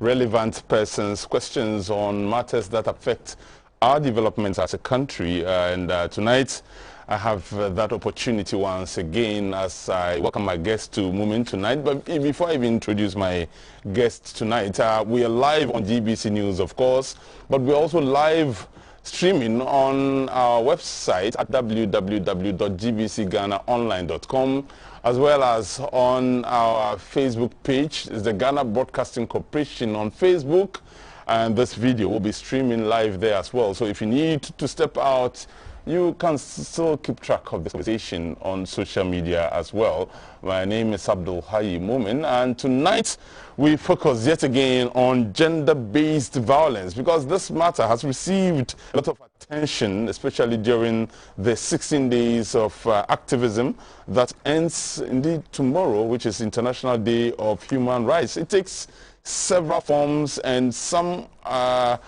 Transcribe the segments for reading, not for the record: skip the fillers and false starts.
relevant persons, questions on matters that affect our development as a country. And tonight, I have that opportunity once again as I welcome my guest to Moomen tonight. But before I even introduce my guest tonight, we are live on GBC News, of course, but we're also live streaming on our website at www.gbcghanaonline.com, as well as on our Facebook page. It's the Ghana Broadcasting Corporation on Facebook, and this video will be streaming live there as well. So if you need to step out, you can still keep track of this conversation on social media as well. My name is Abdul Hayi Moomen, and tonight we focus yet again on gender-based violence, because this matter has received a lot of attention, especially during the 16 days of activism that ends indeed tomorrow, which is International Day of Human Rights. It takes several forms, and some have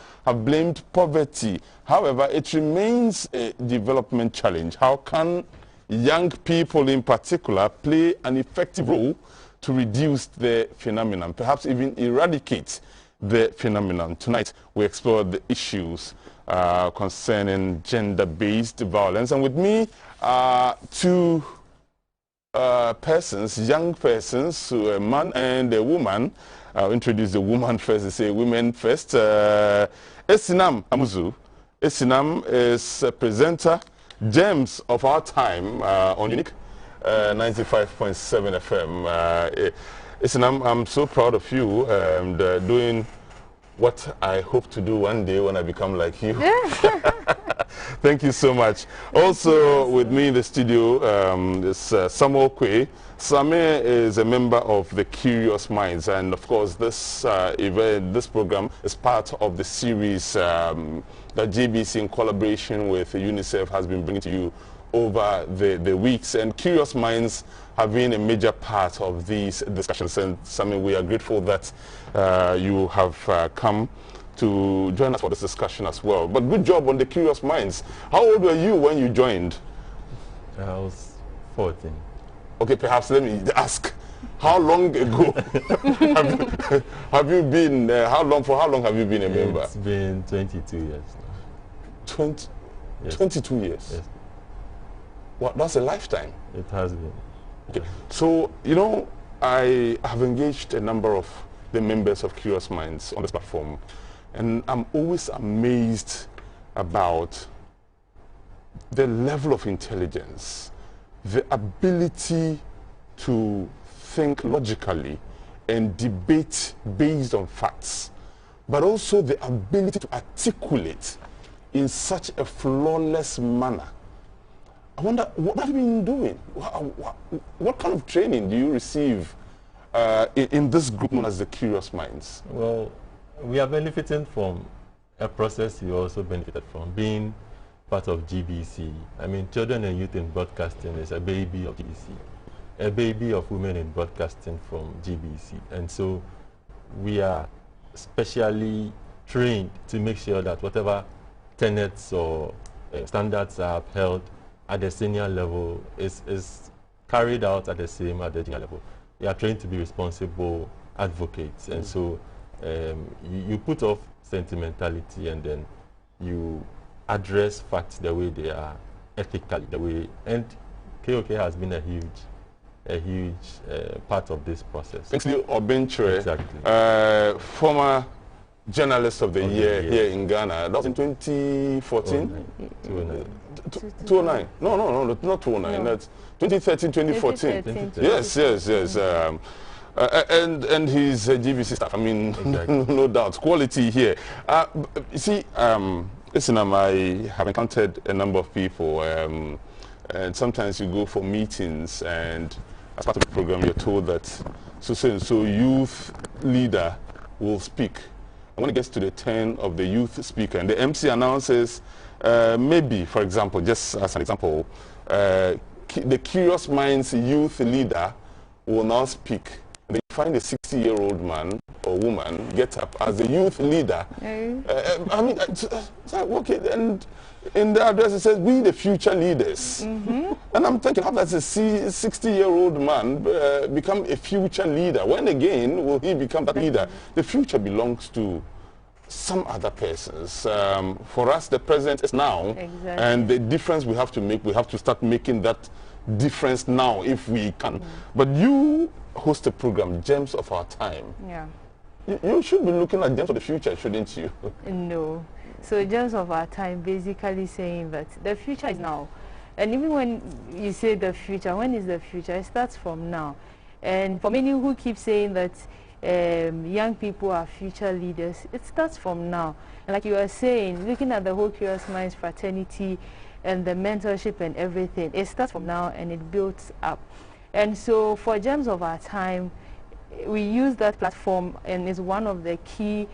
blamed poverty. However, it remains a development challenge. How can young people in particular play an effective role to reduce the phenomenon, perhaps even eradicate the phenomenon? Tonight, we explore the issues concerning gender-based violence. And with me, two persons, young persons, a man and a woman. I'll introduce the woman first. They say women first. Esinam Amuzu. Esinam is a presenter, gems of our time on Unique 95.7 FM. Esinam, I'm so proud of you and doing what I hope to do one day when I become like you. Thank you so much. Also with me in the studio is Samuel Kwe. Samir is a member of the Curious Minds, and of course this this program is part of the series that JBC in collaboration with UNICEF has been bringing to you over the weeks, and Curious Minds have been a major part of these discussions. And Samir, we are grateful that you have come to join us for this discussion as well. But good job on the Curious Minds. How old were you when you joined? I was 14. Okay, perhaps let me ask, how long ago have you been, for how long have you been a member? It's been 22 years now. 22 years? Yes. Well, that's a lifetime. It has been. Okay, so, you know, I have engaged a number of the members of Curious Minds on this platform, and I'm always amazed about the level of intelligence, the ability to think logically and debate based on facts, but also the ability to articulate in such a flawless manner. I wonder, what have you been doing? What kind of training do you receive in this group known as the Curious Minds? Well, we are benefiting from a process you also benefited from, being part of GBC. I mean, Children and Youth in Broadcasting is a baby of GBC, a baby of women in broadcasting from GBC. And so we are specially trained to make sure that whatever tenets or standards are upheld at the senior level is carried out at the same at the junior level. We are trained to be responsible advocates. And so you put off sentimentality, and then you address facts the way they are, ethically, the way, and KOK has been a huge part of this process. Actually, Obenture, exactly. Former Journalist of the Year here in Ghana. That was in 2014? 2009. No, not 2009. No. That's 2013, 2014. 2013. Yes. And he's a GBC staff. I mean, exactly. No doubt. Quality here. You see, listen, I have encountered a number of people, and sometimes you go for meetings, and as part of the program, you're told that so youth leader will speak. And when it gets to the turn of the youth speaker, and the MC announces, maybe, for example, just as an example, the Curious Minds youth leader will now speak. And then you find a 60-year-old man or woman get up as the youth leader. I mean, it's like, okay, and in the address it says, "We the future leaders." And I'm thinking, how does a 60-year-old man become a future leader? When again will he become that leader? The future belongs to some other persons. For us, the present is now. Exactly. And the difference we have to make, we have to start making that difference now if we can. But you host a program, Gems of Our Time. Yeah. You should be looking at Gems of the Future, shouldn't you? No. So Gems of Our Time basically saying that the future is now. And even when you say the future, when is the future? It starts from now. And for many who keep saying that young people are future leaders, it starts from now. And like you were saying, looking at the whole Curious Minds fraternity and the mentorship and everything, it starts from now and it builds up. And so for Gems of Our Time, we use that platform, and it's one of the key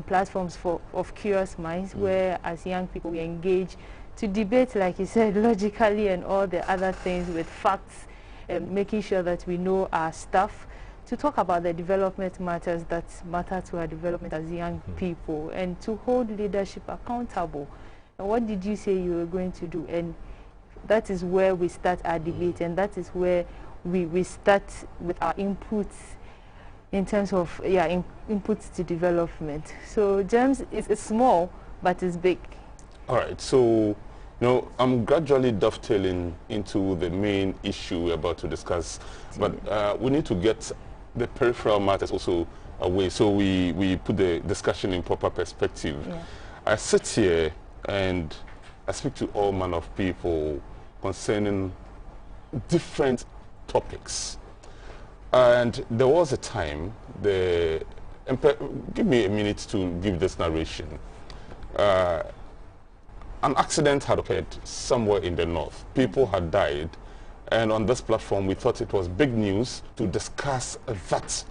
platforms of Curious Minds, where as young people we engage to debate, like you said, logically and all the other things with facts, and making sure that we know our stuff, to talk about the development matters that matter to our development as young people, and to hold leadership accountable. And what did you say you were going to do? And that is where we start our debate, and that is where we start with our inputs in terms of inputs to development. So Gems is small, but it's big. All right, so I'm gradually dovetailing into the main issue we're about to discuss, but we need to get the peripheral matters also away, so we put the discussion in proper perspective. Yeah. I sit here and I speak to all manner of people concerning different topics. And there was a time, give me a minute to give this narration. An accident had occurred somewhere in the north. People had died. And on this platform, we thought it was big news to discuss that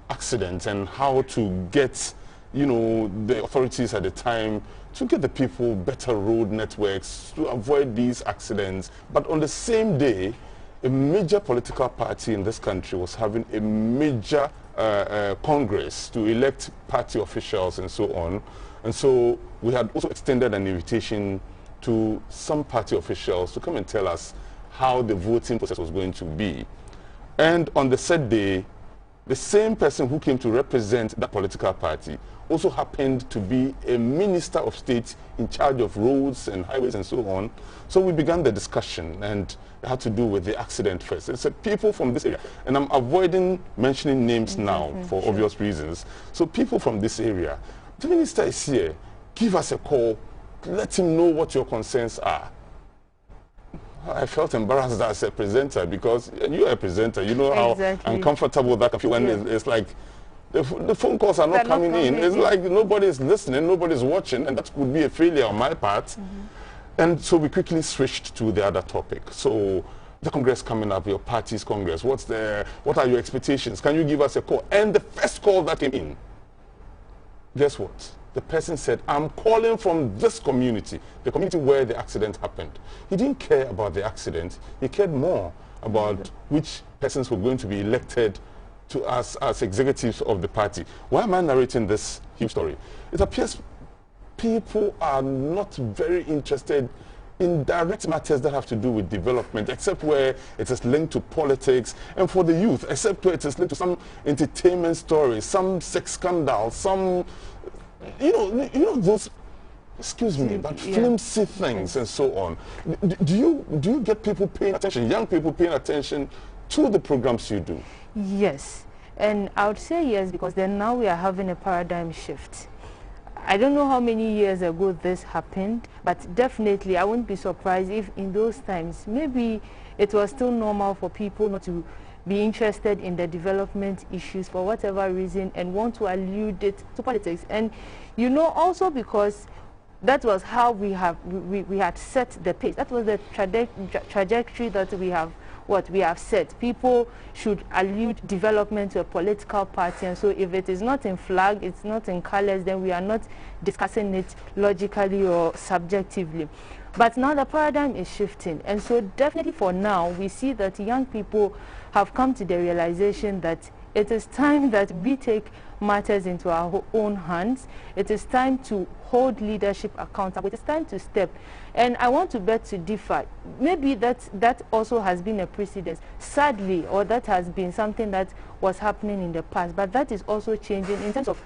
accident and how to get, the authorities at the time to get the people better road networks to avoid these accidents. But on the same day, a major political party in this country was having a major congress to elect party officials and so on. And so we had also extended an invitation to some party officials to come and tell us how the voting process was going to be. And on the said day, the same person who came to represent that political party also happened to be a minister of state in charge of roads and highways and so on. So we began the discussion, and it had to do with the accident first. It said people from this area, and I'm avoiding mentioning names now for obvious reasons. So people from this area, the minister is here, give us a call, let him know what your concerns are. I felt embarrassed as a presenter, because you're a presenter, you know how uncomfortable that can feel when it's like the phone calls are not coming in. It's like nobody's listening, nobody's watching, and that could be a failure on my part. And so we quickly switched to the other topic. So the Congress coming up, your party's Congress, what are your expectations? Can you give us a call? And the first call that came in, guess what? The person said, I'm calling from this community, the community where the accident happened. He didn't care about the accident. He cared more about which persons were going to be elected to us as executives of the party. Why am I narrating this huge story? It appears people are not very interested in direct matters that have to do with development, except where it is linked to politics, and for the youth, except where it is linked to some entertainment stories, some sex scandal, some, those, excuse me, but flimsy things and so on. Do you get people paying attention, young people paying attention to the programs you do? Yes, and I would say yes, because then now we are having a paradigm shift. I don't know how many years ago this happened, but definitely I wouldn't be surprised if in those times maybe it was still normal for people not to be interested in the development issues for whatever reason and want to allude it to politics. And also because that was how we had set the pace. That was the trajectory that we have set. People should allude development to a political party, and so if it is not in flag, it's not in colors, then we are not discussing it logically or subjectively. But now the paradigm is shifting, and so definitely for now we see that young people have come to the realization that it is time that we take matters into our own hands. It is time to hold leadership accountable. It is time to step. And I want to bet to differ. Maybe that also has been a precedent, sadly, or that has been something that was happening in the past. But that is also changing in terms of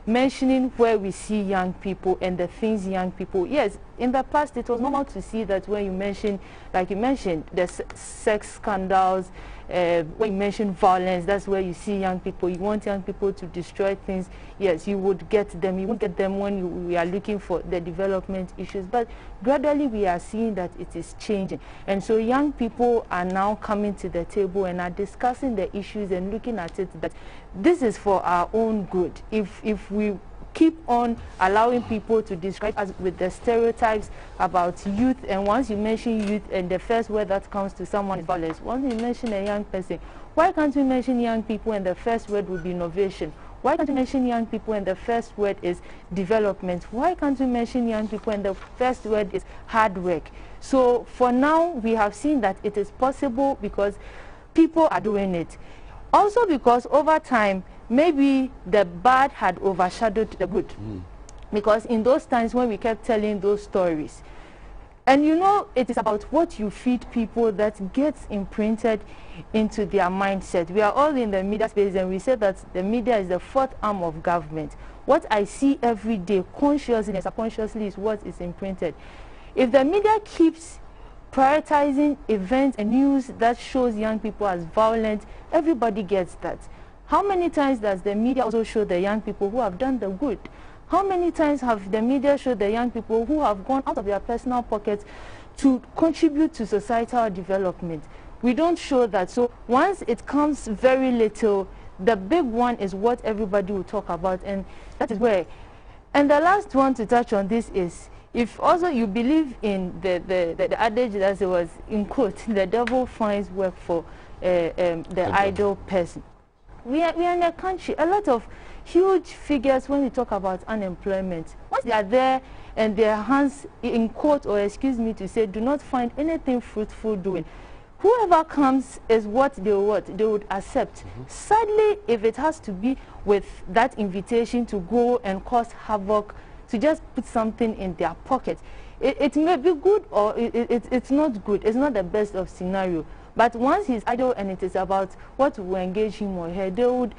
mentioning where we see young people and the things young people. Yes, in the past it was normal to see that when you mention, like you mentioned, the sex scandals, when you mention violence, that's where you see young people. You want young people to destroy things. Yes, you would get them. You won't get them when we are looking for the development issues. But gradually we are seeing that it is changing. And so young people are now coming to the table and are discussing the issues and looking at it that this is for our own good. If we keep on allowing people to describe us with the stereotypes about youth, and once you mention youth and the first word that comes to someone is violence, once you mention a young person, why can't we mention young people and the first word would be innovation? Why can't we mention young people and the first word is development? Why can't we mention young people and the first word is hard work? So for now, we have seen that it is possible because people are doing it. Also because over time, maybe the bad had overshadowed the good. Because in those times when we kept telling those stories, and you know, it is about what you feed people that gets imprinted into their mindset. We are all in the media space, and we say that the media is the fourth arm of government. What I see every day, consciously and subconsciously, is what is imprinted. If the media keeps prioritizing events and news that shows young people as violent, everybody gets that. How many times does the media also show the young people who have done the good? How many times have the media showed the young people who have gone out of their personal pockets to contribute to societal development? We don't show that. So once it comes very little, the big one is what everybody will talk about, and that is where. And the last one to touch on this is, if also you believe in the adage that it was, in quote, the devil finds work for the idle person. We are in a country, a lot of huge figures when we talk about unemployment. Once they are there and their hands, in quote, or excuse me to say, do not find anything fruitful doing, whoever comes is what they would accept. Sadly, if it has to be with that invitation to go and cause havoc, to just put something in their pocket, it may be good or it's not good. It's not the best of scenario. But once he's idle and it is about what will engage him or her, they would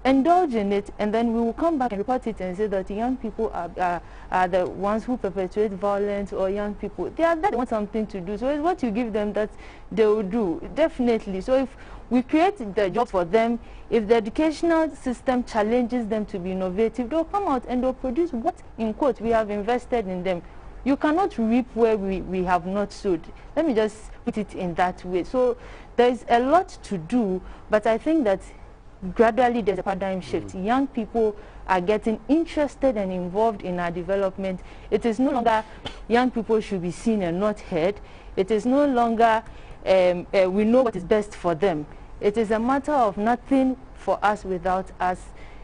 indulge in it, and then we will come back and report it and say that young people are the ones who perpetuate violence, or young people, they want something to do. So it's what you give them that they will do, definitely. So if we create the job for them, if the educational system challenges them to be innovative, they'll come out and they'll produce what, in quote, we have invested in them. You cannot reap where we have not sowed. Let me just put it in that way. So there's a lot to do, but I think that gradually there's a paradigm shift. Young people are getting interested and involved in our development. It is no longer young people should be seen and not heard. It is no longer we know what is best for them. It is a matter of nothing for us without us.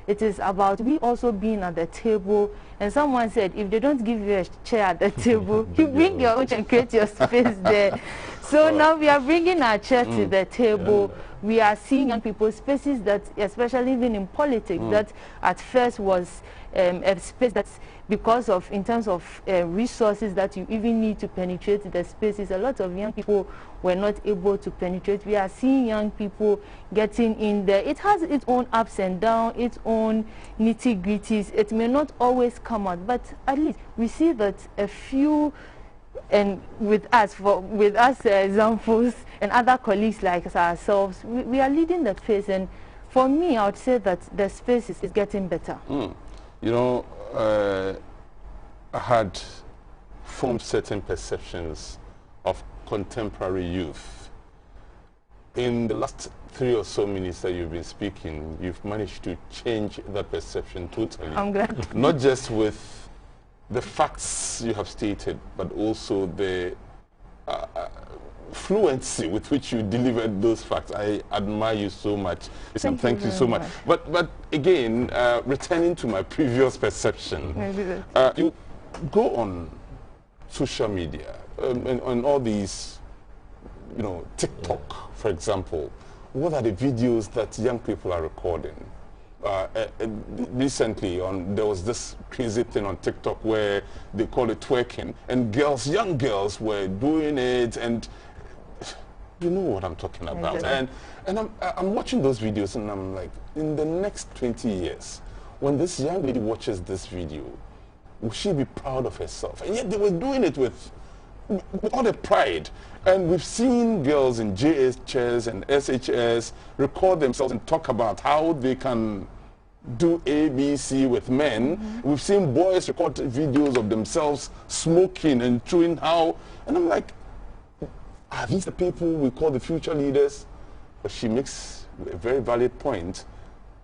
It is about we also being at the table. And someone said, if they don't give you a chair at the table, you bring your own and create your space there. So now we are bringing our chair to the table. We are seeing young people spaces that, especially even in politics, that at first was a space that's because of, in terms of resources that you even need to penetrate the spaces, a lot of young people were not able to penetrate. We are seeing young people getting in there. It has its own ups and downs, its own nitty-gritties. It may not always come out, but at least we see that a few, and with us examples and other colleagues like ourselves, we are leading the pace. And for me, I would say that the space is getting better. You know, I had formed certain perceptions of contemporary youth. In the last 3 or so minutes that you've been speaking, you've managed to change that perception totally. I'm glad. Not just with the facts you have stated, but also the fluency with which you delivered those facts. I admire you so much. Thank you so much. But again, returning to my previous perception, you go on social media and on all these, you know, TikTok, for example. what are the videos that young people are recording? Recently, there was this crazy thing on TikTok where they call it twerking, and young girls were doing it, and you know what I'm talking about. Exactly. And I'm watching those videos, and I'm like, in the next 20 years, when this young lady watches this video, will she be proud of herself? And yet they were doing it with all the pride. And we've seen girls in JHS and SHS record themselves and talk about how they can do ABC with men. We've seen boys record videos of themselves smoking and chewing how. And I'm like, are these the people we call the future leaders? But she makes a very valid point.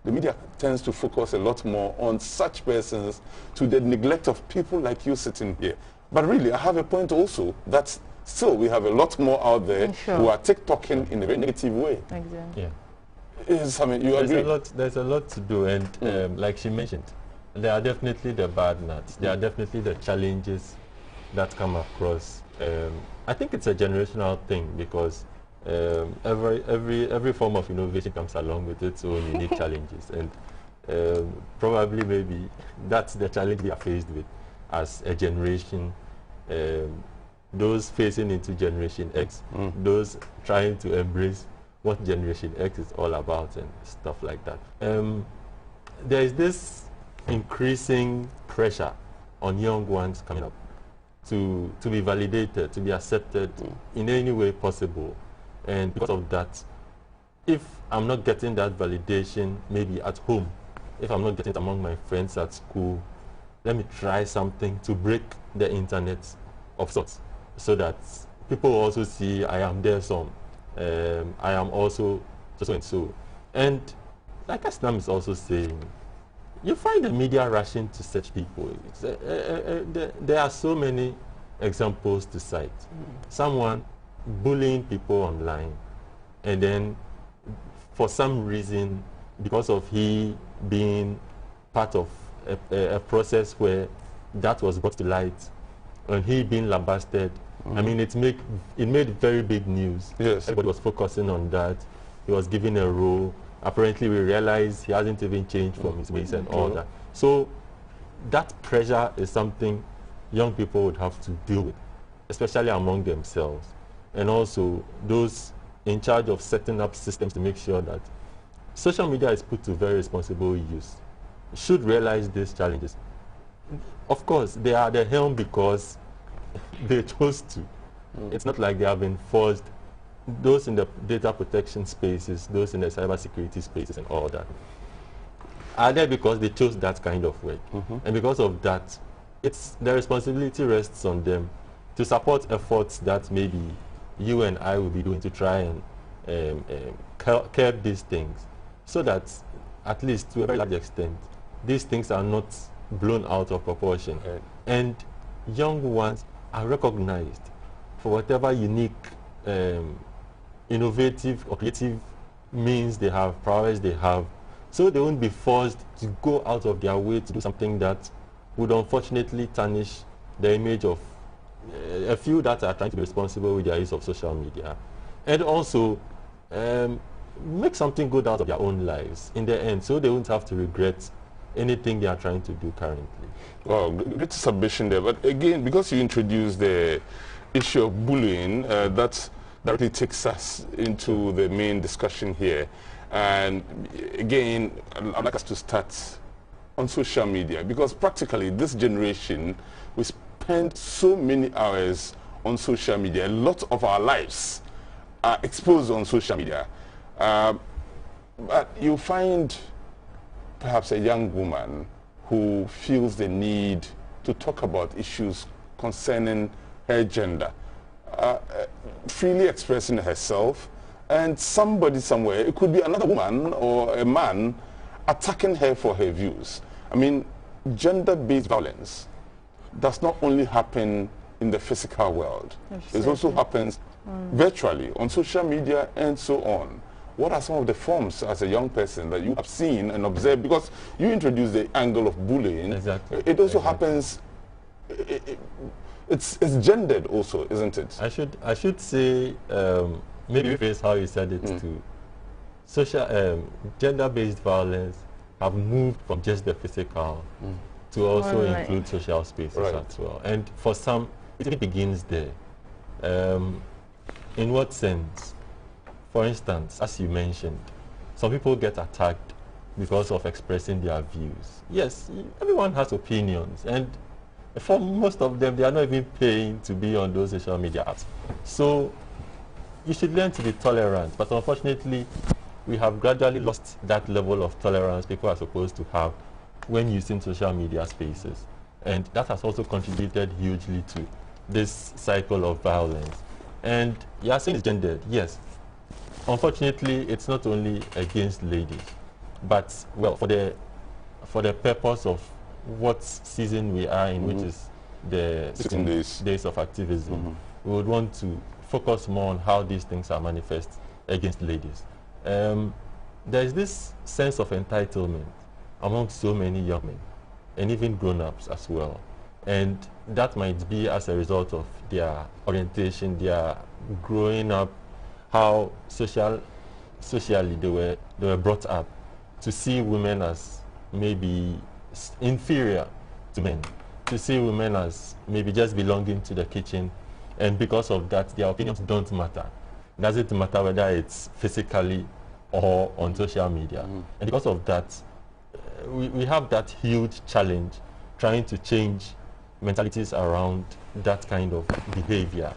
The media tends to focus a lot more on such persons to the neglect of people like you sitting here. But really, I have a point also that still we have a lot more out there who are TikToking in a very negative way. Exactly. Yeah. Yes, I mean, you agree? There's a lot to do, and like she mentioned, there are definitely the bad nuts. There are definitely the challenges that come across. I think it's a generational thing because every form of innovation comes along with its own unique challenges, and probably maybe that's the challenge we are faced with as a generation. Those facing into Generation X, those trying to embrace what Generation X is all about and stuff like that. There is this increasing pressure on young ones coming up to be validated, to be accepted in any way possible. And because of that, if I'm not getting that validation maybe at home, if I'm not getting it among my friends at school, let me try something to break the internet of sorts, so that people also see I am there some. I am also so and so. And like Aslam is also saying, you find the media rushing to such people. There are so many examples to cite. Someone bullying people online, and then for some reason, because of he being part of a process where that was brought to light, and he being lambasted, I mean, it made very big news. Yes. Everybody was focusing on that. He was given a role. Apparently, we realized he hasn't even changed from his ways and all that. So that pressure is something young people would have to deal with, especially among themselves. And also those in charge of setting up systems to make sure that social media is put to very responsible use should realize these challenges. Of course, they are the helm because they chose to. It's not like they have been forced. Those in the data protection spaces, those in the cybersecurity spaces and all that, are there because they chose that kind of work. And because of that, the responsibility rests on them to support efforts that maybe you and I will be doing to try and curb these things, so that at least to a very large extent, these things are not blown out of proportion. And young ones are recognized for whatever unique, innovative or creative means they have, powers they have, so they won't be forced to go out of their way to do something that would unfortunately tarnish the image of a few that are trying to be responsible with their use of social media, and also make something good out of their own lives in the end, so they won't have to regret anything they are trying to do currently. Well, great submission there. But again, because you introduced the issue of bullying, that directly takes us into the main discussion here. And again, I'd like us to start on social media, because practically this generation, we spend so many hours on social media. A lot of our lives are exposed on social media. But you find perhaps a young woman who feels the need to talk about issues concerning her gender, freely expressing herself, and somebody somewhere, it could be another woman or a man, attacking her for her views. I mean, gender-based violence does not only happen in the physical world. It also happens virtually, on social media, and so on. What are some of the forms as a young person that you have seen and observed? Because you introduced the angle of bullying. Exactly. It also happens, it's gendered also, isn't it? I should say, maybe rephrase how you said it gender-based violence have moved from just the physical to also include social spaces as well. And for some, it begins there. In what sense? For instance, as you mentioned, some people get attacked because of expressing their views. Yes, everyone has opinions, and for most of them, they are not even paying to be on those social media apps. So you should learn to be tolerant, but unfortunately, we have gradually lost that level of tolerance people are supposed to have when using social media spaces. And that has also contributed hugely to this cycle of violence. And you are saying it's gendered, yes. Unfortunately, it's not only against ladies, but, well, for the purpose of what season we are in, which is the 16 days of activism, we would want to focus more on how these things are manifest against ladies. There's this sense of entitlement among so many young men, and even grown-ups as well. And that might be as a result of their orientation, their growing up, how socially they were brought up to see women as maybe inferior to men, to see women as maybe just belonging to the kitchen, and because of that, their opinions don't matter. Doesn't matter whether it's physically or on social media. And because of that, we have that huge challenge trying to change mentalities around that kind of behavior.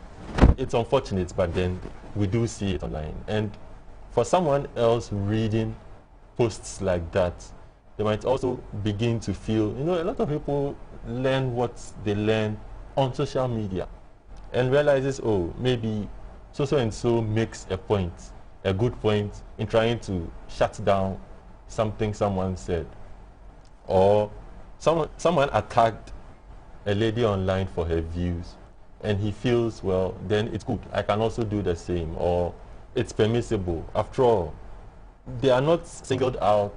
It's unfortunate, but then we do see it online. And for someone else reading posts like that, they might also begin to feel, a lot of people learn what they learn on social media and realizes, oh, maybe so-and-so makes a point, a good point in trying to shut down something someone said. Or someone attacked a lady online for her views, and he feels, well, then it's good. I can also do the same, or it's permissible. After all, they are not singled out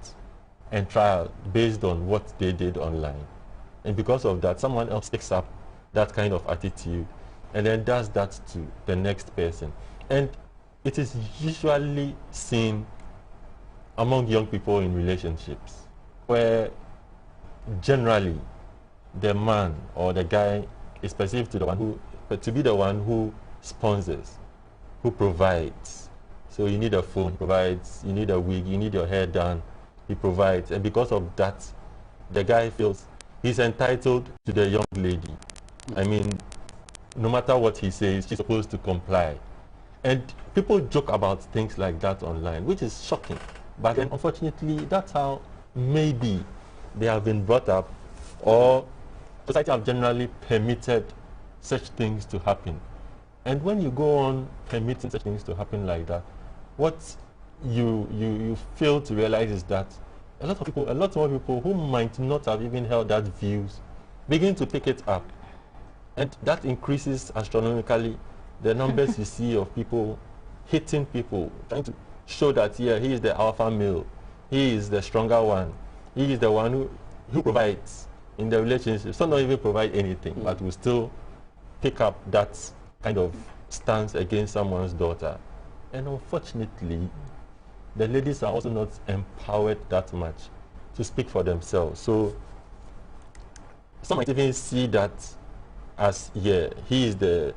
and trial based on what they did online. And because of that, someone else picks up that kind of attitude and then does that to the next person. And it is usually seen among young people in relationships where generally the man or the guy is perceived to be the one who sponsors, who provides. So you need a phone, he provides. You need a wig, you need your hair done, he provides. And because of that, the guy feels he's entitled to the young lady. I mean, no matter what he says, she's supposed to comply. And people joke about things like that online, which is shocking. But then unfortunately, that's how maybe they have been brought up, or society have generally permitted such things to happen. And when you go on permitting such things to happen like that, what you fail to realize is that a lot more people who might not have even held that views begin to pick it up. And that increases astronomically the numbers you see of people hitting people, trying to show that, yeah, he is the alpha male, he is the stronger one, he is the one who provides in the relationship. Some don't even provide anything, but will still pick up that kind of stance against someone's daughter. And unfortunately, the ladies are also not empowered that much to speak for themselves. So some might even see that as, yeah, he is the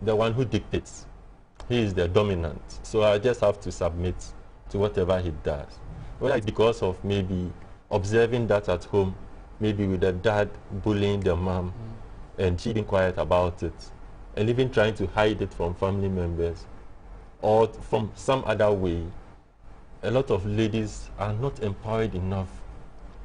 one who dictates. He is the dominant. So I just have to submit to whatever he does. Whether it's because of maybe observing that at home, maybe with the dad bullying the mom and she being quiet about it, and even trying to hide it from family members, or from some other way, a lot of ladies are not empowered enough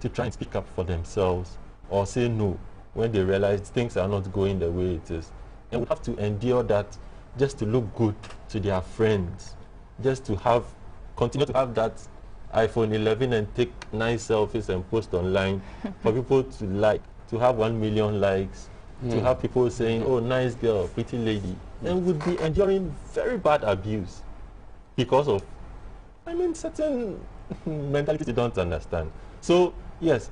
to try and speak up for themselves or say no when they realize things are not going the way it is, and would have to endure that just to look good to their friends, just to continue to have that iPhone 11 and take nice selfies and post online for people to like, to have 1 million likes, to have people saying, oh, nice girl, pretty lady, and would be enduring very bad abuse because of, certain mentalities you don't understand. So, yes,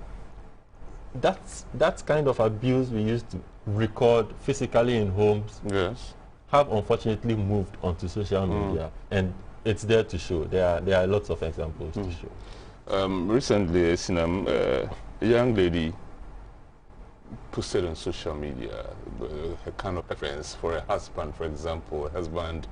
that's kind of abuse we used to record physically in homes, yes, have unfortunately moved onto social media. And it's there to show. There are lots of examples to show. Recently, a young lady posted on social media her kind of preference for a husband, for example, a husband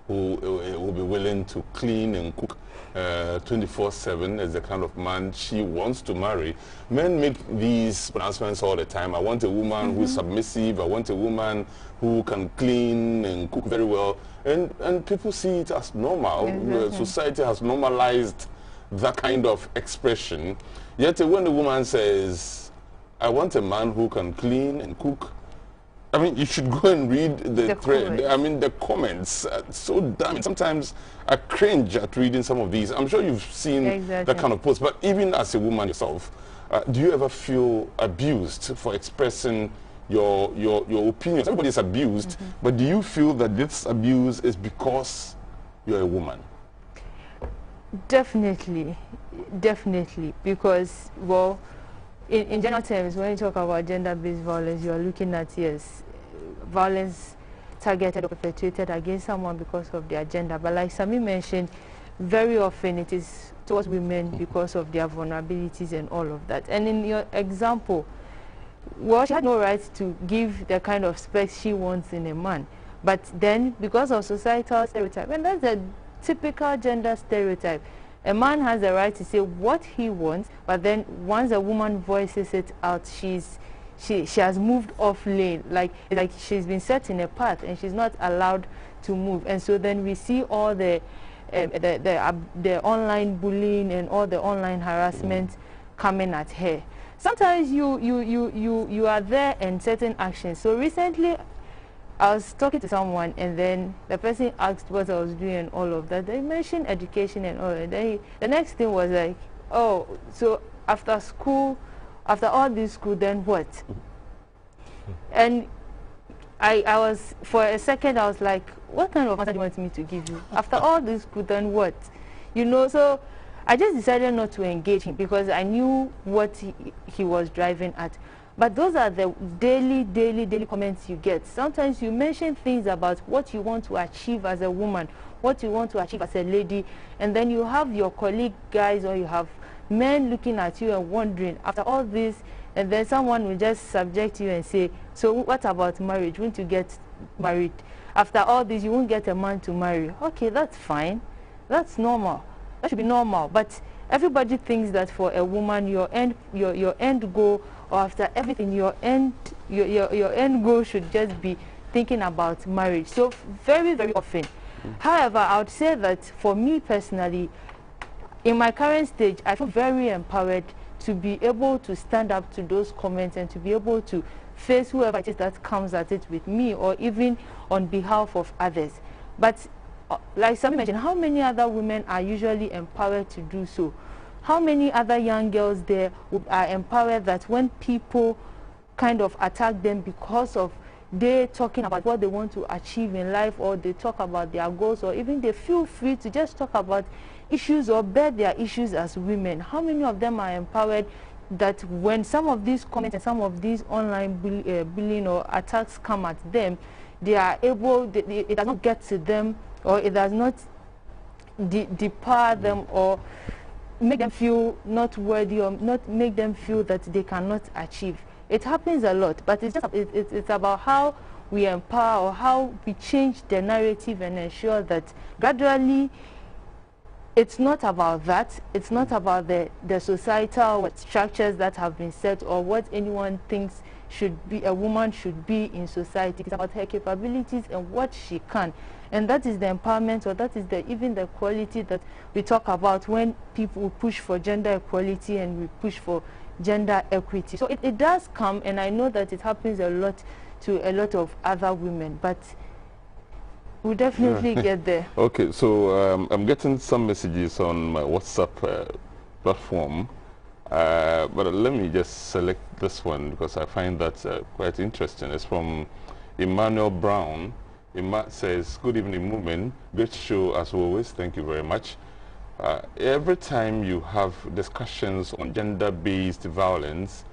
who will be willing to clean and cook 24/7 as the kind of man she wants to marry. Men make these pronouncements all the time. I want a woman who is submissive. I want a woman who can clean and cook very well. And people see it as normal. Society has normalized that kind of expression. Yet when the woman says, I want a man who can clean and cook, I mean, you should go and read the thread. I mean, the comments are so damning. Sometimes I cringe at reading some of these. I'm sure you've seen that kind of post. But even as a woman yourself, do you ever feel abused for expressing your opinions? Everybody is abused, but do you feel that this abuse is because you're a woman? Definitely, definitely. Because, well, in general terms, when you talk about gender-based violence, you are looking at, yes, violence targeted or perpetrated against someone because of their gender. But like Sami mentioned, very often it is towards women because of their vulnerabilities and all of that. And in your example, well, she had no right to give the kind of specs she wants in a man. But then, because of societal stereotype, and that's a typical gender stereotype, a man has the right to say what he wants, but then once a woman voices it out, she has moved off lane, like she's been set in a path and she's not allowed to move. And so then we see all the online bullying and all the online harassment coming at her. Sometimes you are there in certain actions. So recently, I was talking to someone, and then the person asked what I was doing and all of that. They mentioned education and all, and then the next thing was like, oh, so after school, after all this school, then what? And I was, for a second, I was like, what kind of answer do you want me to give you? After all this school, then what? You know, so I just decided not to engage him because I knew what he was driving at. But those are the daily comments you get. Sometimes you mention things about what you want to achieve as a woman, what you want to achieve as a lady, and then you have your colleague guys or you have men looking at you and wondering, after all this, and then someone will just subject you and say, so what about marriage? Won't you get married? After all this, you won't get a man to marry. Okay, that's fine. That's normal. That should be normal. But everybody thinks that for a woman, your end goal, or after everything, your end goal should just be thinking about marriage. So very often. However, I would say that for me personally, in my current stage, I feel very empowered to be able to stand up to those comments and to be able to face whoever it is that comes at it with me, or even on behalf of others. But like Sami mentioned, how many other women are usually empowered to do so? How many other young girls there are empowered that when people kind of attack them because of they talking about what they want to achieve in life, or they talk about their goals, or even they feel free to just talk about issues or bear their issues as women? How many of them are empowered that when some of these comments and some of these online bullying or attacks come at them, they are able, it does not get to them, or it does not debar them or make them feel not worthy, or not make them feel that they cannot achieve. It happens a lot, but it's just it's about how we empower, or how we change the narrative and ensure that gradually it's not about that. It's not about the societal structures that have been set, or what anyone thinks should be, a woman should be in society. It's about her capabilities and what she can. And that is the empowerment, or that is even the quality that we talk about when people push for gender equality and we push for gender equity. So it does come, and I know that it happens a lot to a lot of other women, but we'll definitely get there. Okay, so I'm getting some messages on my WhatsApp platform, but let me just select this one because I find that quite interesting. It's from Emmanuel Brown. Emma says, good evening, Moomen. Great show as always. Thank you very much. Every time you have discussions on gender-based violence,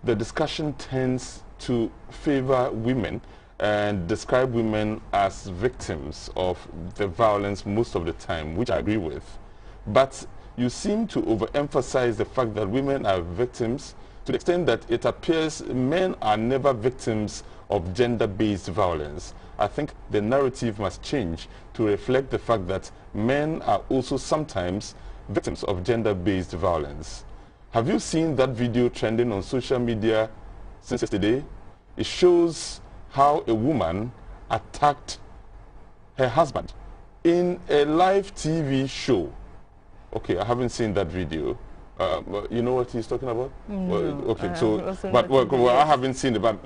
the discussion tends to favor women, and describe women as victims of the violence most of the time, which I agree with. But you seem to overemphasize the fact that women are victims to the extent that it appears men are never victims of gender-based violence. I think the narrative must change to reflect the fact that men are also sometimes victims of gender-based violence. Have you seen that video trending on social media since yesterday? It shows how a woman attacked her husband in a live TV show. Okay, I haven't seen that video. You know what he's talking about? No, okay, I haven't seen it, but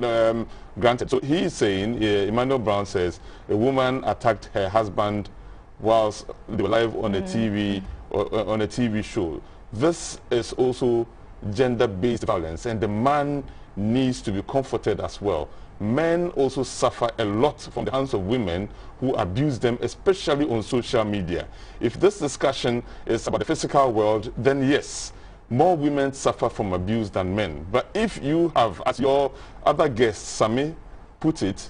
granted. So he's saying, Emmanuel Brown says, a woman attacked her husband whilst they were live on a TV on a TV show. This is also gender-based violence, and the man needs to be comforted as well. Men also suffer a lot from the hands of women who abuse them, especially on social media. If this discussion is about the physical world, then yes, more women suffer from abuse than men. But if you have, as your other guest, Sami, put it,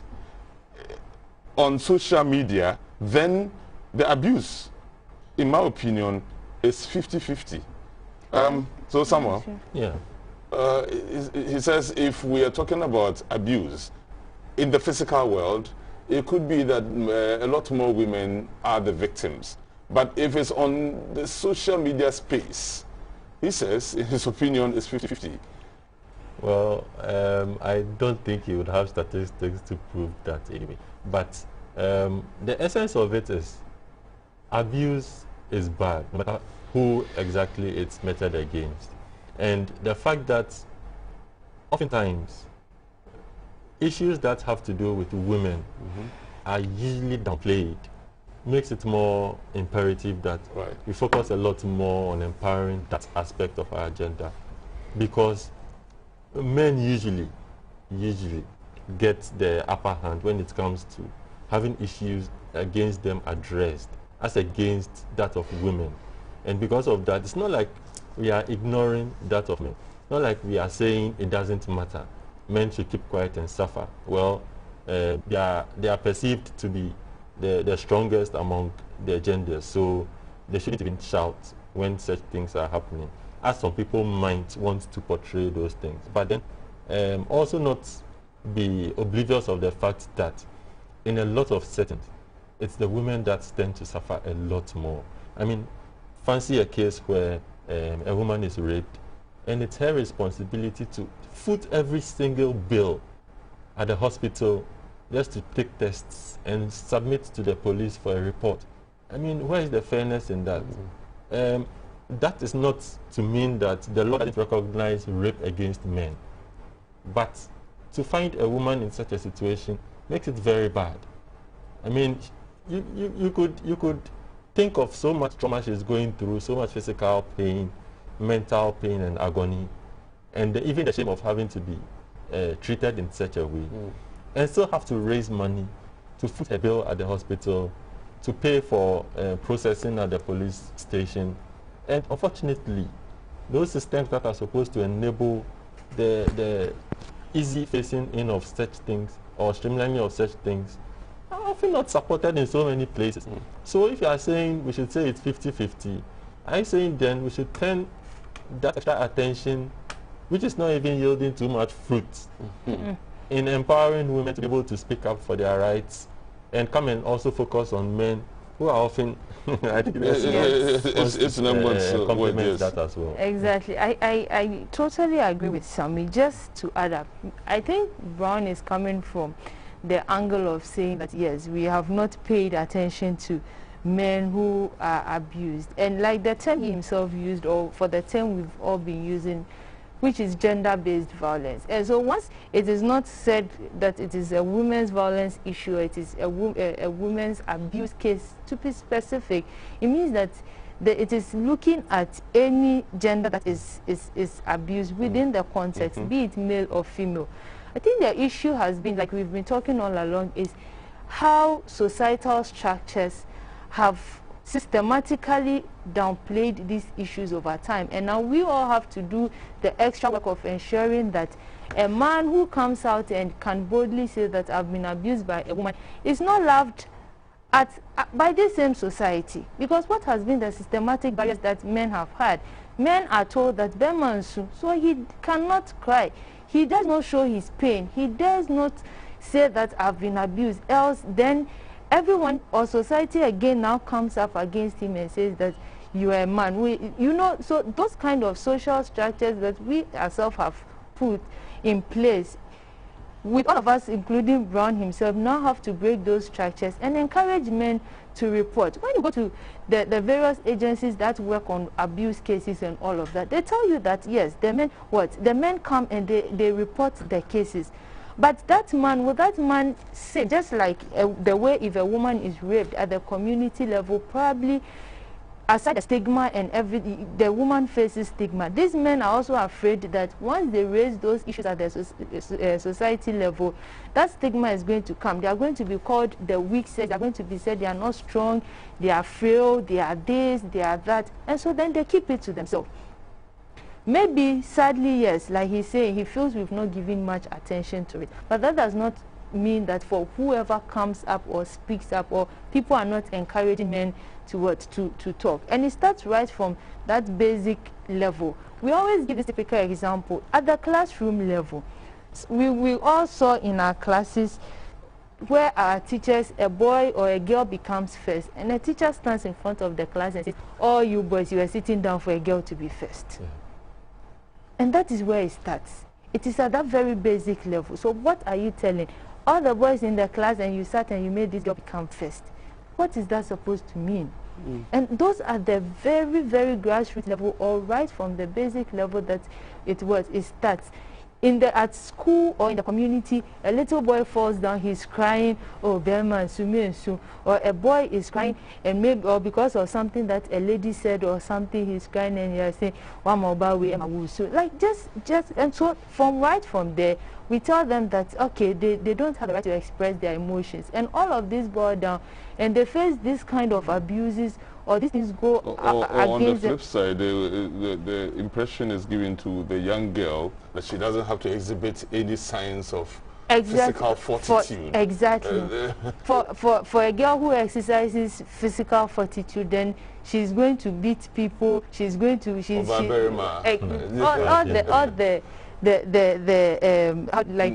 on social media, then the abuse, in my opinion, is 50-50. So Samuel, yeah. He says if we are talking about abuse in the physical world, it could be that a lot more women are the victims. But if it's on the social media space, he says, in his opinion, it's 50-50. Well, I don't think you would have statistics to prove that anyway. But the essence of it is abuse is bad, no matter who exactly it's meted against. And the fact that oftentimes issues that have to do with women are usually downplayed makes it more imperative that we focus a lot more on empowering that aspect of our agenda, because men usually get the upper hand when it comes to having issues against them addressed as against that of women. And because of that, it's not like we are ignoring that of men. It's not like we are saying it doesn't matter. Men should keep quiet and suffer. Well, they are perceived to be the strongest among their genders, so they shouldn't even shout when such things are happening, as some people might want to portray those things. But then also not be oblivious of the fact that in a lot of settings, it's the women that tend to suffer a lot more. I mean, fancy a case where a woman is raped, and it's her responsibility to foot every single bill at the hospital just to take tests and submit to the police for a report. I mean, where is the fairness in that? That is not to mean that the law doesn't recognize rape against men. But to find a woman in such a situation makes it very bad. I mean, you could think of so much trauma she's going through, so much physical pain, mental pain and agony, and even the shame of having to be treated in such a way. And still have to raise money to foot a bill at the hospital, to pay for processing at the police station. And unfortunately, those systems that are supposed to enable the easy facing in of such things or streamlining of such things are often not supported in so many places. So if you are saying we should say it's 50-50, I'm saying then we should turn that extra attention, which is not even yielding too much fruit, in empowering women to be able to speak up for their rights, and come and also focus on men who are often, I think it's complement that as well. Exactly. I totally agree with Sami. Just to add up, I think Brown is coming from the angle of saying that, yes, we have not paid attention to men who are abused. And like the term he himself used, or for the term we've all been using, which is gender-based violence. And so once it is not said that it is a women's violence issue, it is a women's abuse case, to be specific, it means that it is looking at any gender that is abused within the context, be it male or female. I think the issue has been, like we've been talking all along, is how societal structures have systematically downplayed these issues over time. And now we all have to do the extra work of ensuring that a man who comes out and can boldly say that I've been abused by a woman is not loved by the same society. Because what has been the systematic barriers that men have had? Men are told that Bemansu, so he cannot cry. He does not show his pain. He does not say that I've been abused. Else then everyone or society again now comes up against him and says that you are a man. So those kind of social structures that we ourselves have put in place, with all of us, including Brown himself, now have to break those structures and encourage men to report. When you go to the various agencies that work on abuse cases and all of that, they tell you that, yes, the men come and they report the cases. But that man, will that man say, just like the way if a woman is raped at the community level, probably aside the stigma and the woman faces stigma, these men are also afraid that once they raise those issues at the society level, that stigma is going to come. They are going to be called the weak sex. They are going to be said they are not strong, they are frail, they are this, they are that. And so then they keep it to themselves. Maybe, sadly, yes, like he's saying, he feels we've not given much attention to it. But that does not mean that for whoever comes up or speaks up, or people are not encouraging men to talk. And it starts right from that basic level. We always give this typical example. At the classroom level, we all saw in our classes where our teachers, a boy or a girl becomes first, and the teacher stands in front of the class and says, all you boys, you are sitting down for a girl to be first. Yeah. And that is where it starts. It is at that very basic level. So what are you telling all the boys in the class, and you sat and you made this girl become first? What is that supposed to mean? And those are the very, very grassroots level, or right from the basic level that it starts. At school or in the community, a little boy falls down, he's crying, oh, Berman, Sume, or a boy is crying, and maybe, or because of something that a lady said or something, he's crying and you're saying, like just, and so right from there, we tell them that, okay, they don't have the right to express their emotions. And all of this boil down, and they face this kind of abuses, or these things go against on the flip side, the impression is given to the young girl that she doesn't have to exhibit any signs of physical fortitude. For a girl who exercises physical fortitude, then she's going to beat people, she's going to like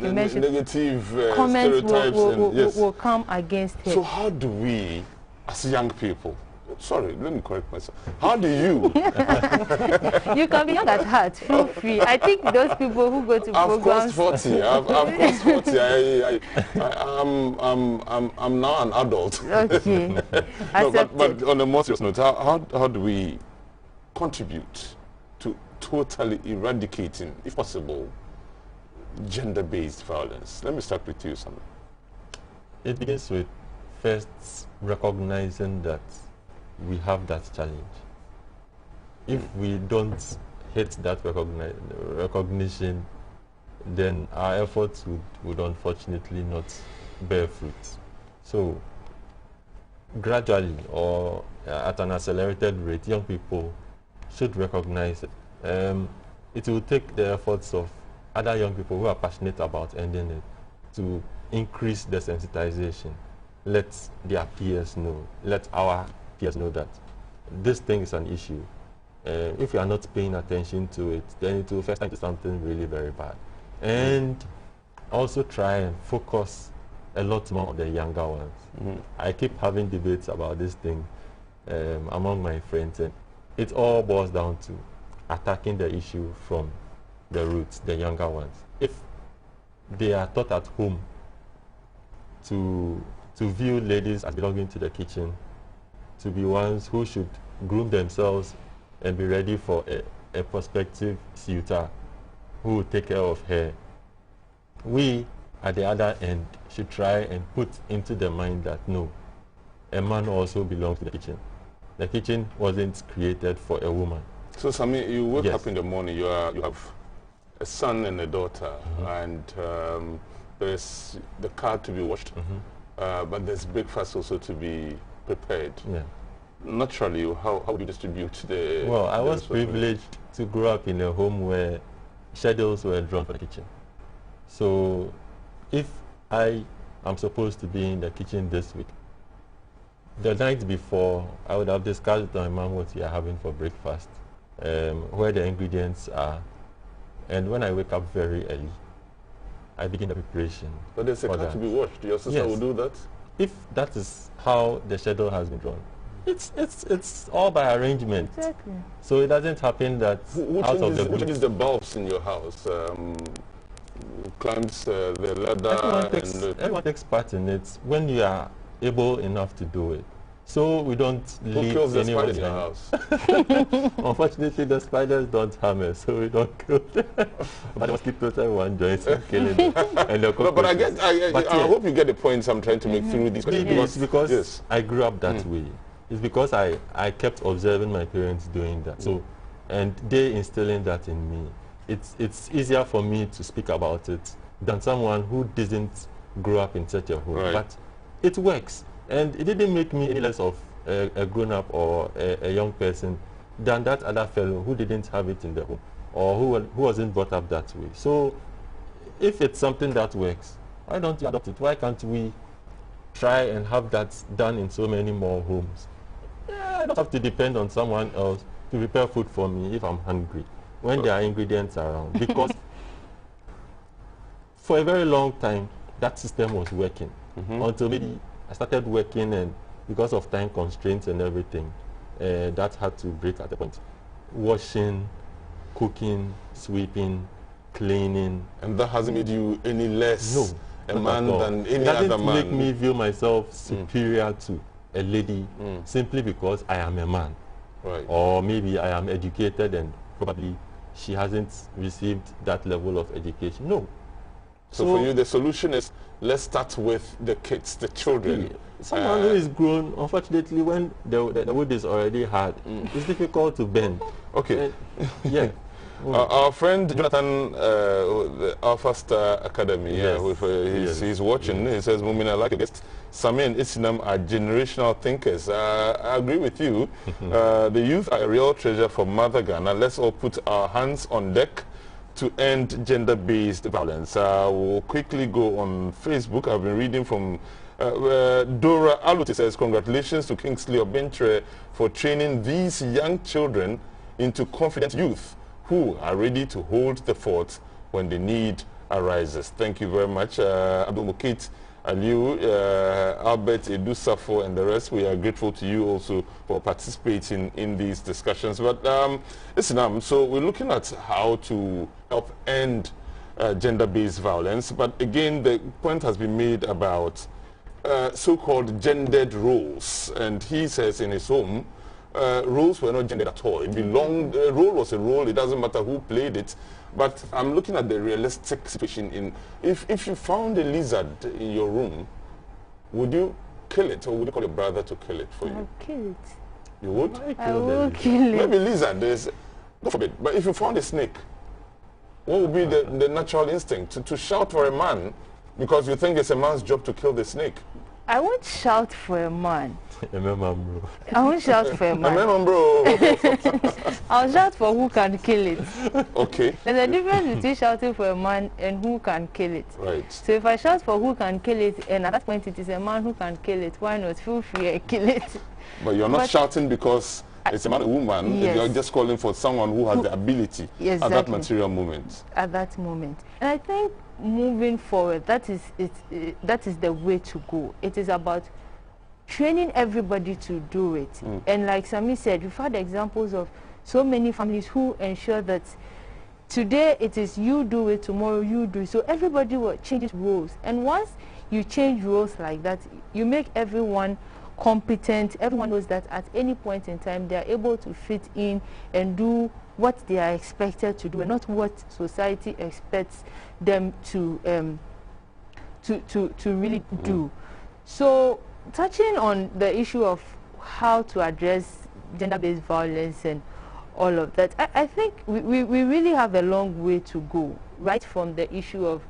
you mentioned, negative comments stereotypes will come against her. So how do we, as young people, sorry, let me correct myself. How do you? You can be young at heart. Feel free. I think those people who go to programs. I've crossed 40. I've crossed 40. I'm now an adult. Okay. No, but on a more serious note, how do we contribute to totally eradicating, if possible, gender-based violence? Let me start with you, Samuel. It begins with first recognizing that we have that challenge. If we don't hit that recognition, then our efforts would unfortunately not bear fruit. So gradually, or at an accelerated rate, young people should recognize it. It will take the efforts of other young people who are passionate about ending it to increase the sensitization. Let their peers know, let our peers know that this thing is an issue. If you are not paying attention to it, then it will first into something really very bad. And also try and focus a lot more on the younger ones. I keep having debates about this thing among my friends, and it all boils down to attacking the issue from the roots, the younger ones. If they are taught at home to view ladies as belonging to the kitchen, to be ones who should groom themselves and be ready for a prospective suitor who will take care of her, we at the other end should try and put into the mind that no, a man also belongs to the kitchen. The kitchen wasn't created for a woman. So Sami, you wake up in the morning, you have a son and a daughter, and there's the car to be washed, but there's breakfast also to be prepared. naturally, how would you distribute the... Well, I the was privileged to grow up in a home where schedules were drawn for the kitchen. So if I am supposed to be in the kitchen this week, the night before, I would have discussed with my mom what we are having for breakfast, where the ingredients are. And when I wake up very early, I begin the preparation. But there's a car to be washed. Your sister will do that? If that is how the schedule has been drawn, it's all by arrangement. Exactly. So it doesn't happen that Who changes the bulbs in your house? Climbs the ladder? Everyone takes part in it when you are able enough to do it. So we don't leave kills the anyone spiders in your house? Unfortunately, the spiders don't harm us, so we don't kill them. But the mosquitoes, everyone joins in killing them. And the but I hope you get the points I'm trying to make through these questions. Because I grew up that way. It's because I kept observing my parents doing that. So, and they instilling that in me. It's easier for me to speak about it than someone who didn't grow up in such a home. Right. But it works. And it didn't make me any less of a grown-up or a young person than that other fellow who didn't have it in the home or who wasn't brought up that way. So if it's something that works, why don't you adopt it? Why can't we try and have that done in so many more homes? Yeah, I don't have to depend on someone else to prepare food for me if I'm hungry when there are ingredients around. Because for a very long time, that system was working until maybe I started working, and because of time constraints and everything, that had to break at a point. Washing, cooking, sweeping, cleaning. And that hasn't made you any less a man than any other man. It doesn't make me view myself superior to a lady simply because I am a man. Right. Or maybe I am educated and probably she hasn't received that level of education. No. So for you, the solution is, let's start with the kids, the children. Someone who is grown, unfortunately, when the wood is already hard, it's difficult to bend. Okay. Yeah. Our friend Jonathan, the Alpha Star Academy, he's watching. He says, Moomen, I like your guest. Sami and Isinam are generational thinkers. I agree with you. The youth are a real treasure for Mother Ghana. Let's all put our hands on deck to end gender-based violence. We'll quickly go on Facebook. I've been reading from Dora Aluti says, congratulations to Kingsley Obentre for training these young children into confident youth who are ready to hold the fort when the need arises. Thank you very much. Abdul Mukit, Aliu, Albert, Edusafo, and the rest, we are grateful to you also for participating in these discussions. But listen, so we're looking at how to help end gender-based violence. But again, the point has been made about so-called gendered roles. And he says in his home, roles were not gendered at all. It belonged, a role was a role. It doesn't matter who played it. But I'm looking at the realistic situation. If you found a lizard in your room, would you kill it, or would you call your brother to kill it for you? I'll kill it. You would? I will kill it. Maybe lizard, God forbid. But if you found a snake, what would be the natural instinct? To shout for a man because you think it's a man's job to kill the snake? I won't shout for a man. I won't shout for a man. I'll shout for who can kill it. Okay. There's a difference between shouting for a man and who can kill it. Right. So if I shout for who can kill it, and at that point it is a man who can kill it, why not? Feel free and kill it. But you're not shouting because it's a man or woman. Yes. You're just calling for someone who has the ability at that material moment. At that moment. And I think moving forward, that is the way to go. It is about training everybody to do it. And like Sami said, we've had examples of so many families who ensure that today it is you do it, tomorrow you do it. So everybody will change roles. And once you change roles like that, you make everyone competent. Everyone knows that at any point in time they are able to fit in and do what they are expected to do, and not what society expects them to really do. So touching on the issue of how to address gender-based violence and all of that, I think we really have a long way to go, right from the issue of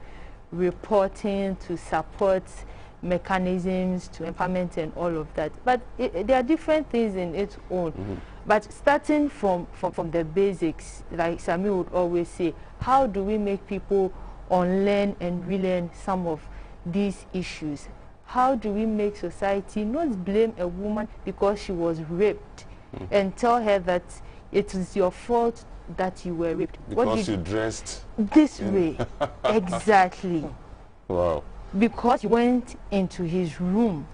reporting to support mechanisms to empowerment and all of that. But there are different things in its own. But starting from the basics, like Sami would always say, how do we make people unlearn and relearn some of these issues? How do we make society not blame a woman because she was raped and tell her that it is your fault that you were raped? Because you dressed this way. Exactly. Wow. Because you went into his room,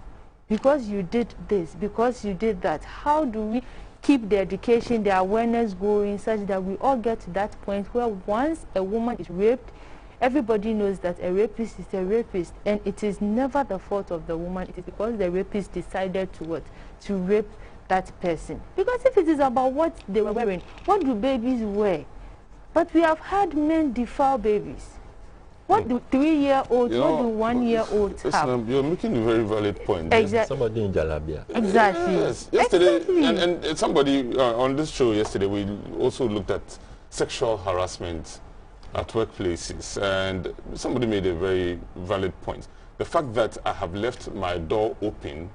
because you did this, because you did that. How do we keep the education, the awareness going such that we all get to that point where once a woman is raped, everybody knows that a rapist is a rapist, and it is never the fault of the woman. It is because the rapist decided to what? To rape that person. Because if it is about what they were wearing, what do babies wear? But we have had men defile babies. What do 3-year-olds, what do 1-year-olds have? You're making a very valid point. Exactly. Somebody in Jalabia. Exactly. Yes. Yesterday, exactly. and somebody on this show yesterday, we also looked at sexual harassment at workplaces, and somebody made a very valid point. The fact that I have left my door open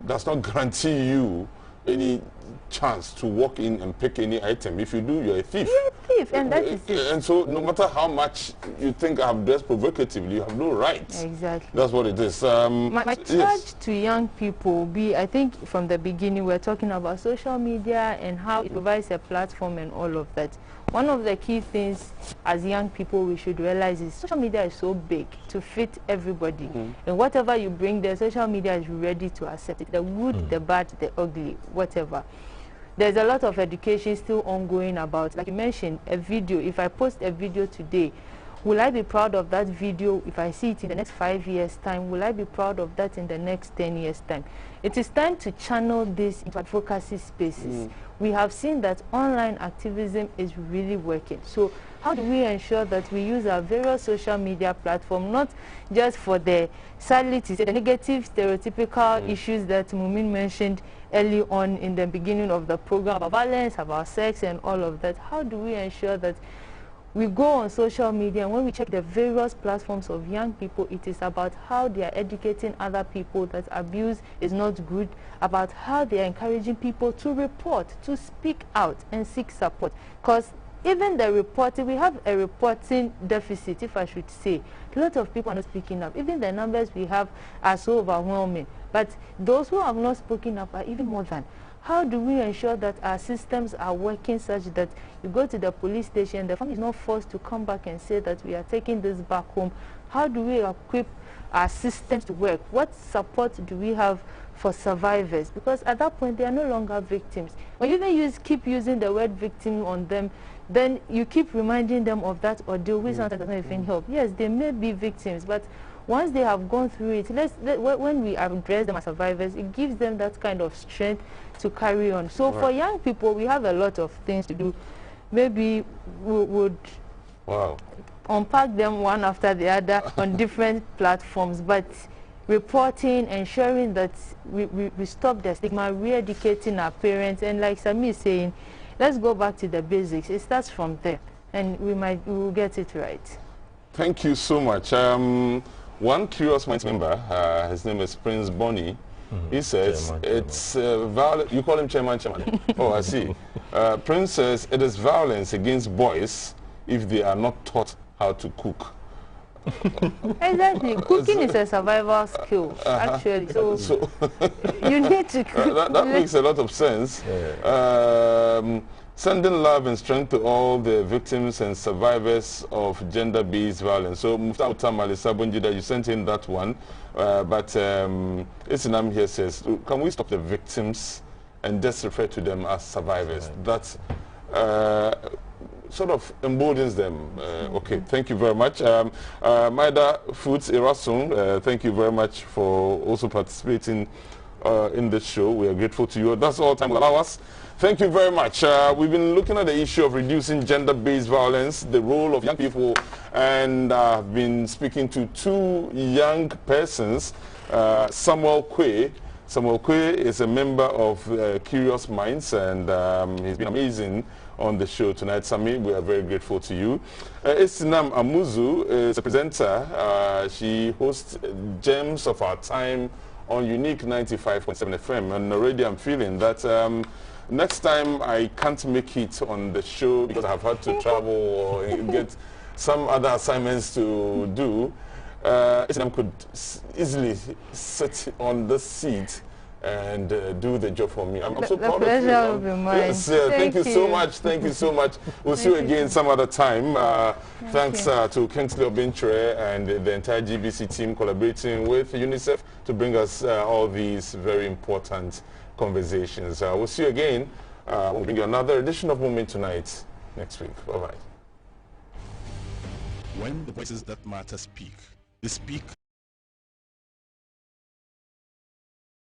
does not guarantee you any chance to walk in and pick any item. If you do, you're a thief. You're a thief, and that is it. And so no matter how much you think I have dressed provocatively, you have no right. Exactly. That's what it is. My charge to young people will be, I think from the beginning we're talking about social media and how it provides a platform and all of that. One of the key things as young people we should realize is social media is so big to fit everybody. And whatever you bring there, social media is ready to accept it. The good, the bad, the ugly, whatever. There's a lot of education still ongoing about, like you mentioned, a video. If I post a video today, will I be proud of that video if I see it in the next 5 years' time? Will I be proud of that in the next 10 years' time? It is time to channel this into advocacy spaces. We have seen that online activism is really working. So how do we ensure that we use our various social media platforms, not just for the, sadly to say, the negative stereotypical issues that Moomen mentioned early on in the beginning of the program, about violence, about sex and all of that? How do we ensure that we go on social media, and when we check the various platforms of young people, it is about how they are educating other people that abuse is not good, about how they are encouraging people to report, to speak out and seek support. Because even the reporting, we have a reporting deficit, if I should say. A lot of people are not speaking up. Even the numbers we have are so overwhelming. But those who have not spoken up are even more than. How do we ensure that our systems are working such that you go to the police station, the family is not forced to come back and say that we are taking this back home? How do we equip our systems to work? What support do we have for survivors? Because at that point, they are no longer victims. When you even keep using the word victim on them, then you keep reminding them of that ordeal, which sometimes doesn't even help. Yes, they may be victims, but once they have gone through it, when we address them as survivors, it gives them that kind of strength to carry on. So for young people, we have a lot of things to do. Maybe we would unpack them one after the other on different platforms, but reporting, ensuring that we stop the stigma, re-educating our parents, and like Sami is saying, let's go back to the basics. It starts from there, and we will get it right. Thank you so much. One Curious Minds member, his name is Prince Bonnie. He says it's violence. You call him chairman. Oh, I see. Prince says it is violence against boys if they are not taught how to cook. Exactly. Cooking is a survival skill, actually. So you need to cook. That makes a lot of sense. Sending love and strength to all the victims and survivors of gender-based violence. So, Mufta Malisa Bunjida, you sent in that one. But Isinam here says, can we stop the victims and just refer to them as survivors? That sort of emboldens them. Okay, thank you very much. Maida Foods Erasung, thank you very much for also participating in this show. We are grateful to you. That's all time will allow us. Thank you very much. We've been looking at the issue of reducing gender-based violence, the role of young people, and I've been speaking to two young persons, Samuel Kwe. Samuel Kwe is a member of Curious Minds, and he's been amazing on the show tonight. Sami, we are very grateful to you. Esinam Amuzu is a presenter. She hosts Gems of Our Time on Unique 95.7 FM. And already I'm feeling that next time I can't make it on the show because I've had to travel or get some other assignments to do. Esinam could easily sit on the seat and do the job for me. I'm so proud of you. The pleasure will be mine. Yes, thank you so much. Thank you so much. We'll see you again some other time. Thanks to Kingsley Obintre and the entire GBC team collaborating with UNICEF to bring us all these very important conversations. We'll see you again. We'll bring you another edition of Moomen tonight next week. Bye-bye. When the voices that matter speak, they speak